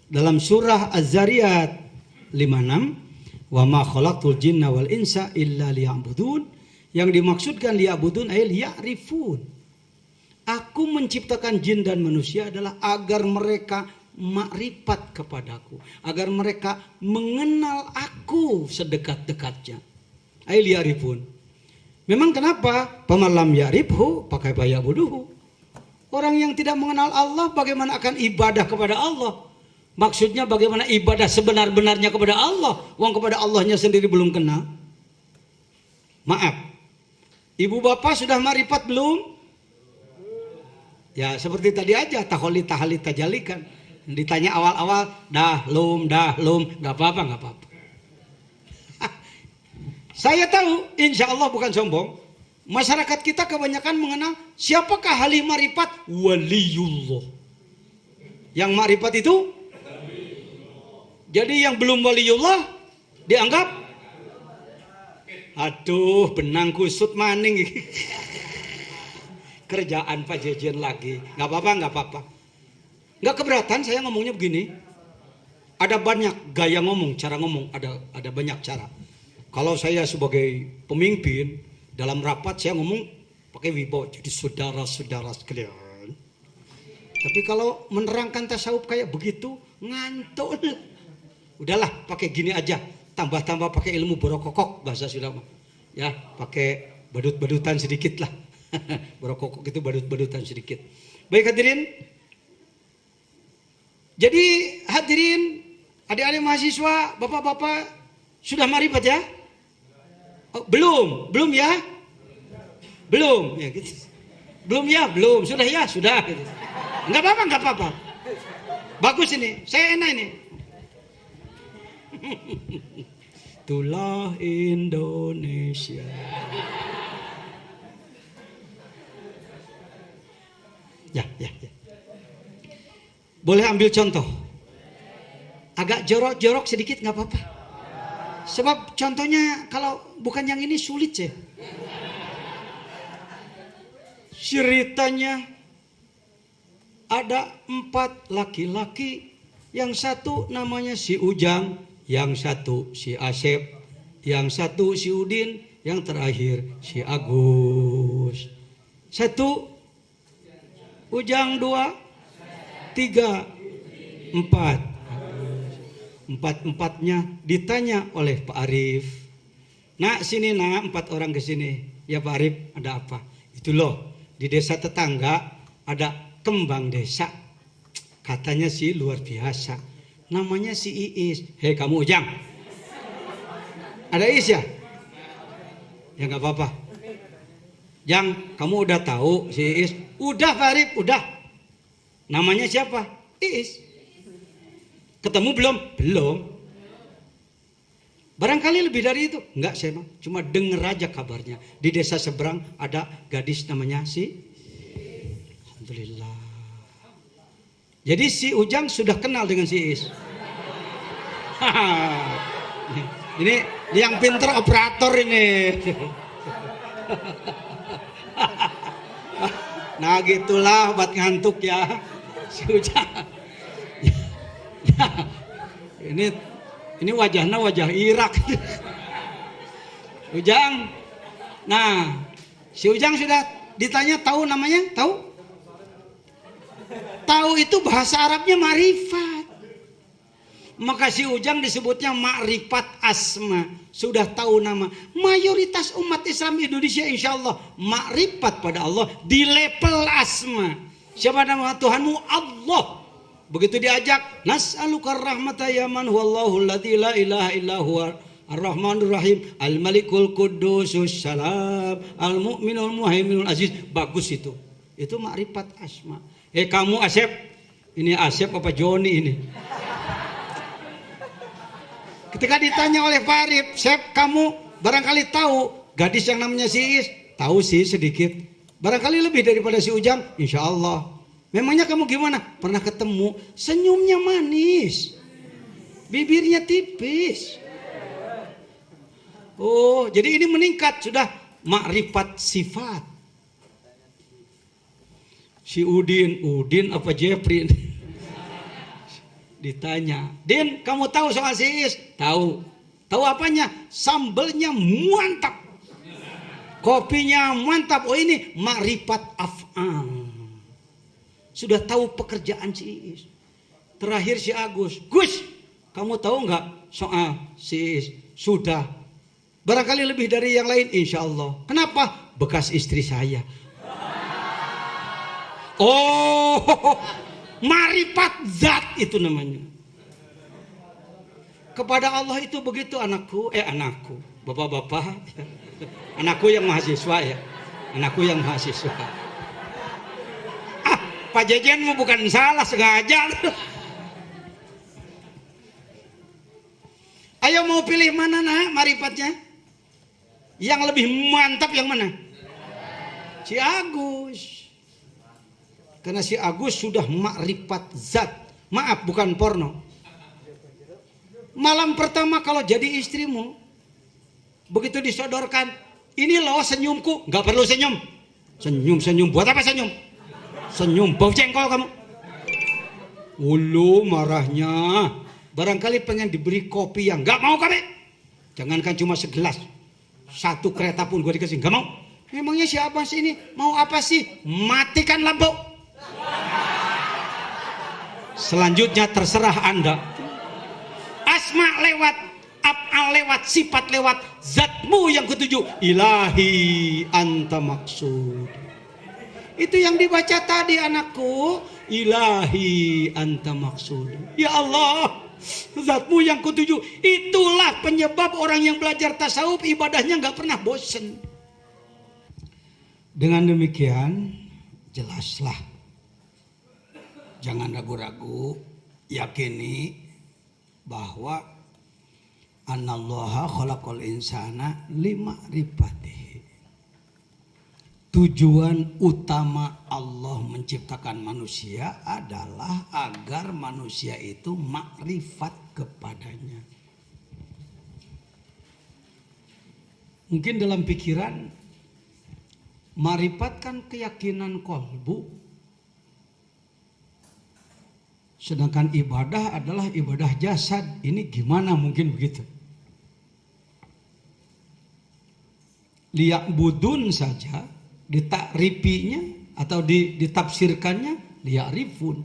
dalam surah Az-Zariyat 56, wa ma khalaqtul jinna wal insa illa liya'budun. Yang dimaksudkan liya'budun ay liya'rifun. Aku menciptakan jin dan manusia adalah agar mereka makrifat kepadaku, agar mereka mengenal aku sedekat-dekatnya. Ay liya'rifun. Memang kenapa? Pamalam ya'rifhu pakai bayabuduhu. Orang yang tidak mengenal Allah bagaimana akan ibadah kepada Allah? Maksudnya bagaimana ibadah sebenar-benarnya kepada Allah? Wong kepada Allahnya sendiri belum kenal. Maaf. Ibu bapak sudah marifat belum? Ya seperti tadi aja, taholi tahali tajalikan. Ditanya awal-awal, dah lum, gak apa-apa. Saya tahu, insya Allah bukan sombong. Masyarakat kita kebanyakan mengenal siapakah ahli marifat? Waliullah. Yang marifat itu? Jadi yang belum waliullah dianggap? Aduh, benang kusut maning. Kerjaan Pak Jejen lagi. Gak apa-apa. Gak keberatan saya ngomongnya begini. Ada banyak gaya ngomong, cara ngomong. Ada banyak cara. Kalau saya sebagai pemimpin dalam rapat saya ngomong pakai wibawa, jadi saudara-saudara sekalian. Tapi kalau menerangkan tasawuf kayak begitu ngantuk. Udahlah pakai gini aja, tambah-tambah pakai ilmu borokokok bahasa Sunda. Ya, pakai badut-badutan sedikit lah. Borokokok itu badut-badutan sedikit. Baik hadirin. Jadi hadirin, adik-adik mahasiswa, bapak-bapak sudah marifat ya? Oh, belum ya? Belum ya gitu. Belum. Sudah ya, sudah gitu. Enggak apa-apa. Bagus ini. Saya enak ini. Itulah Indonesia. Ya. Boleh ambil contoh. Agak jorok-jorok sedikit enggak apa-apa. Sebab contohnya kalau bukan yang ini sulit ya. Ceritanya ada 4 laki-laki. Yang satu namanya si Ujang, yang satu si Asep, yang satu si Udin, yang terakhir si Agus. 1 Ujang, 2, 3, 4. Empat-empatnya ditanya oleh Pak Arif. Nak sini nak, 4 orang ke sini. Ya Pak Arif, ada apa? Itu loh, di desa tetangga ada kembang desa. Katanya sih luar biasa. Namanya si Iis. Hei kamu Ujang. Ada Iis ya? Ya nggak apa-apa. Jang, kamu udah tahu si Iis? Udah Pak Arif, udah. Namanya siapa? Iis. Ketemu belum? Belum. Barangkali lebih dari itu. Enggak saya mah. Cuma dengar aja kabarnya. Di desa seberang ada gadis namanya si. Alhamdulillah. Jadi si Ujang sudah kenal dengan si Is. Ini yang pinter operator ini. Nah gitulah buat ngantuk ya. Si Ujang. Ini wajahnya wajah Irak. Ujang. Nah, si Ujang sudah ditanya tahu namanya? Tahu? Tahu itu bahasa Arabnya marifat. Maka si Ujang disebutnya makrifat asma. Sudah tahu nama. Mayoritas umat Islam Indonesia insya Allah makrifat pada Allah di level asma. Siapa nama Tuhanmu? Allah. Begitu diajak, nas'alukar rahmata ya man huwallahu alladzi la ilaha illa huwa ar-rahmanur rahim al-malikul qudusus salam al-mu'minul muhaiminul aziz. Bagus itu. Itu makrifat asma. Kamu Asep. Ini Asep apa Joni ini? Ketika ditanya oleh Pak Arif, Sep kamu barangkali tahu gadis yang namanya si Is? Tahu sih sedikit. Barangkali lebih daripada si Ujang? Insya Allah. Memangnya kamu gimana? Pernah ketemu, senyumnya manis, bibirnya tipis. Oh, jadi ini meningkat sudah makrifat sifat. Si Udin apa Jeffrey? Ditanya, Din, kamu tahu soal si Iis? Tahu. Tahu apanya? Sambelnya mantap. Kopinya mantap. Oh ini makrifat af'al. Sudah tahu pekerjaan si Iis. Terakhir si Agus. Gus, kamu tahu nggak soal si Iis? Sudah. Barangkali lebih dari yang lain, insya Allah. Kenapa? Bekas istri saya. Oh, makrifat zat itu namanya. Kepada Allah itu begitu anakku, bapak-bapak, anakku yang mahasiswa ya, anakku yang mahasiswa. Pak Jejen mau bukan salah sengaja. Ayo mau pilih mana nak marifatnya? Yang lebih mantap yang mana? Si Agus. Karena si Agus sudah makrifat zat. Maaf bukan porno. Malam pertama kalau jadi istrimu, begitu disodorkan, ini loh senyumku, nggak perlu senyum. Senyum, buat apa senyum? Senyum, bau jengkol kamu. Ulu marahnya, barangkali pengen diberi kopi yang nggak mau kami. Jangankan cuma segelas, satu kereta pun gue dikasih, nggak mau. Emangnya siapa sih ini? Mau apa sih? Matikan lampu. Selanjutnya terserah Anda. Asma lewat, af'al lewat, sifat lewat, zatmu yang ketujuh, ilahi anta maksud. Itu yang dibaca tadi anakku, ilahi anta maksud. Ya Allah, zatmu yang ketujuh. Itulah penyebab orang yang belajar tasawuf ibadahnya nggak pernah bosen. Dengan demikian jelaslah, jangan ragu-ragu, yakini bahwa anallaha khalaqal insana lima'rifatihi. Tujuan utama Allah menciptakan manusia adalah agar manusia itu makrifat kepadanya. Mungkin dalam pikiran, makrifat kan keyakinan kolbu. Sedangkan ibadah adalah ibadah jasad. Ini gimana mungkin begitu? Liya'budun saja ditakripinya atau ditafsirkannya liya'rifun.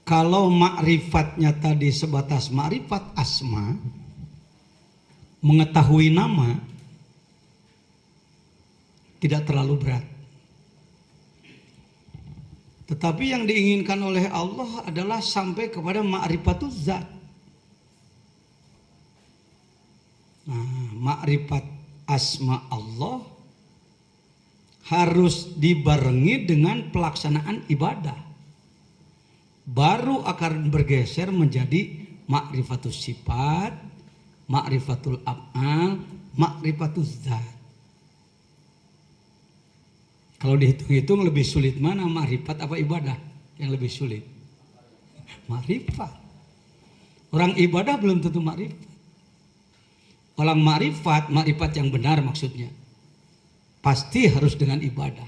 Kalau makrifatnya tadi sebatas makrifat asma, mengetahui nama, tidak terlalu berat. Tetapi yang diinginkan oleh Allah adalah sampai kepada ma'rifatuz zat. Nah, ma'rifat asma Allah harus dibarengi dengan pelaksanaan ibadah. Baru akan bergeser menjadi ma'rifatus sifat, ma'rifatul af'al, ma'rifatuz zat. Kalau dihitung-hitung lebih sulit mana, makrifat apa ibadah? Yang lebih sulit makrifat. Orang ibadah belum tentu makrifat. Orang makrifat yang benar maksudnya, pasti harus dengan ibadah.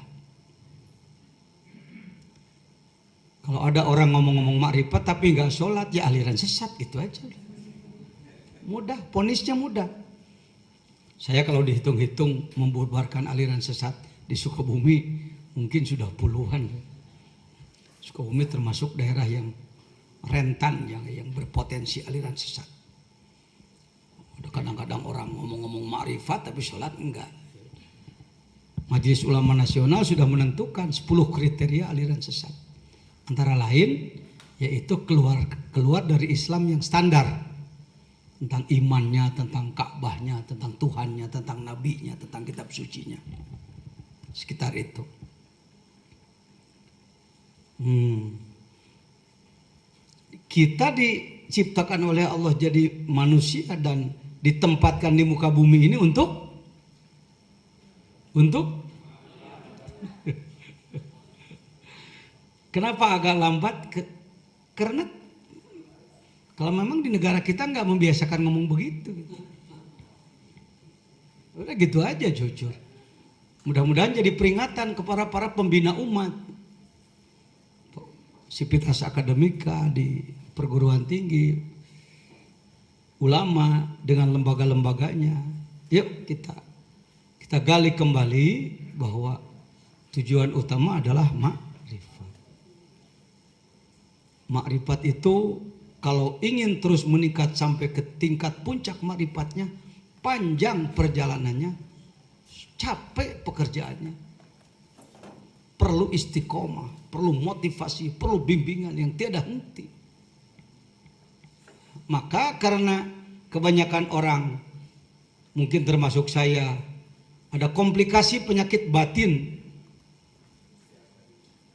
Kalau ada orang ngomong-ngomong makrifat tapi nggak sholat, ya aliran sesat, gitu aja. Mudah, ponisnya mudah. Saya kalau dihitung-hitung membubarkan aliran sesat di Sukabumi mungkin sudah puluhan. Sukabumi termasuk daerah yang rentan, yang berpotensi aliran sesat. Ada kadang-kadang orang ngomong-ngomong makrifat tapi sholat enggak. Majelis Ulama Nasional sudah menentukan 10 kriteria aliran sesat. Antara lain yaitu keluar dari Islam yang standar. Tentang imannya, tentang Ka'bahnya, tentang Tuhannya, tentang Nabinya, tentang kitab sucinya. Sekitar itu. Kita diciptakan oleh Allah jadi manusia dan ditempatkan di muka bumi ini untuk kenapa agak lambat? Karena kalau memang di negara kita nggak membiasakan ngomong begitu. Udah gitu aja jujur. Mudah-mudahan jadi peringatan kepada para pembina umat. Sivitas Akademika, di perguruan tinggi, ulama dengan lembaga-lembaganya. Yuk kita gali kembali bahwa tujuan utama adalah makrifat. Makrifat itu kalau ingin terus meningkat sampai ke tingkat puncak makrifatnya, panjang perjalanannya, capek pekerjaannya, perlu istiqomah, perlu motivasi, perlu bimbingan yang tiada henti. Maka karena kebanyakan orang, mungkin termasuk saya, ada komplikasi penyakit batin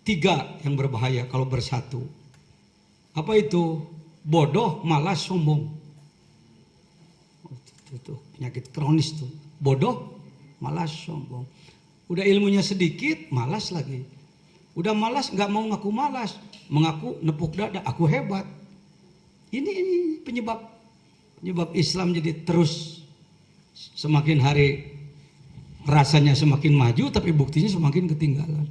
3 yang berbahaya kalau bersatu. Apa itu? Bodoh, malas, sombong. Itu penyakit kronis tuh. Bodoh, malas, sombong. Udah ilmunya sedikit, malas lagi. Udah malas, nggak mau ngaku malas, mengaku nepuk dada, aku hebat. Ini penyebab Islam jadi terus semakin hari rasanya semakin maju, tapi buktinya semakin ketinggalan.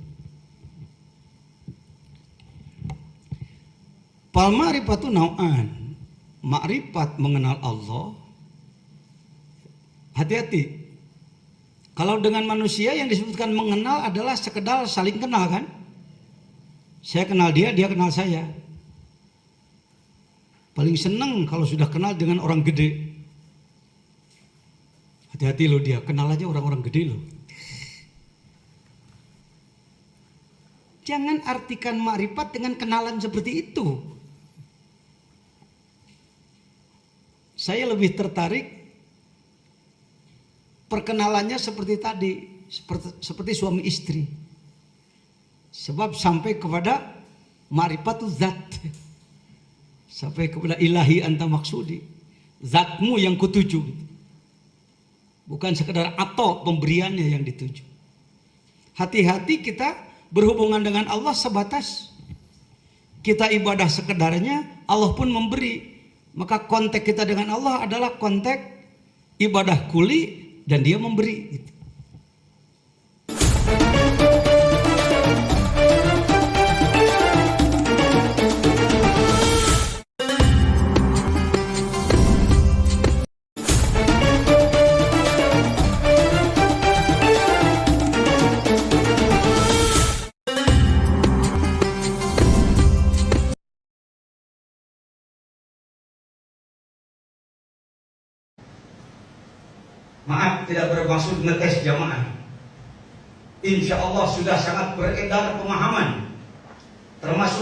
Fal ma'rifatu nau'an. Makrifat mengenal Allah. Hati-hati. Kalau dengan manusia yang disebutkan mengenal adalah sekedar saling kenal kan? Saya kenal dia, dia kenal saya. Paling seneng kalau sudah kenal dengan orang gede. Hati-hati loh dia, kenal aja orang-orang gede loh. Jangan artikan makrifat dengan kenalan seperti itu. Saya lebih tertarik perkenalannya seperti tadi, seperti suami istri. Sebab sampai kepada ma'rifatul zat. Sampai kepada ilahi anta maksudi. Zatmu yang kutuju. Bukan sekedar atau pemberiannya yang dituju. Hati-hati kita berhubungan dengan Allah sebatas kita ibadah sekedarnya, Allah pun memberi. Maka kontak kita dengan Allah adalah kontak ibadah kuli dan dia memberi. Gitu. Maaf, tidak bermaksud ngetes jamaah. Insya Allah sudah sangat beredar pemahaman, termasuk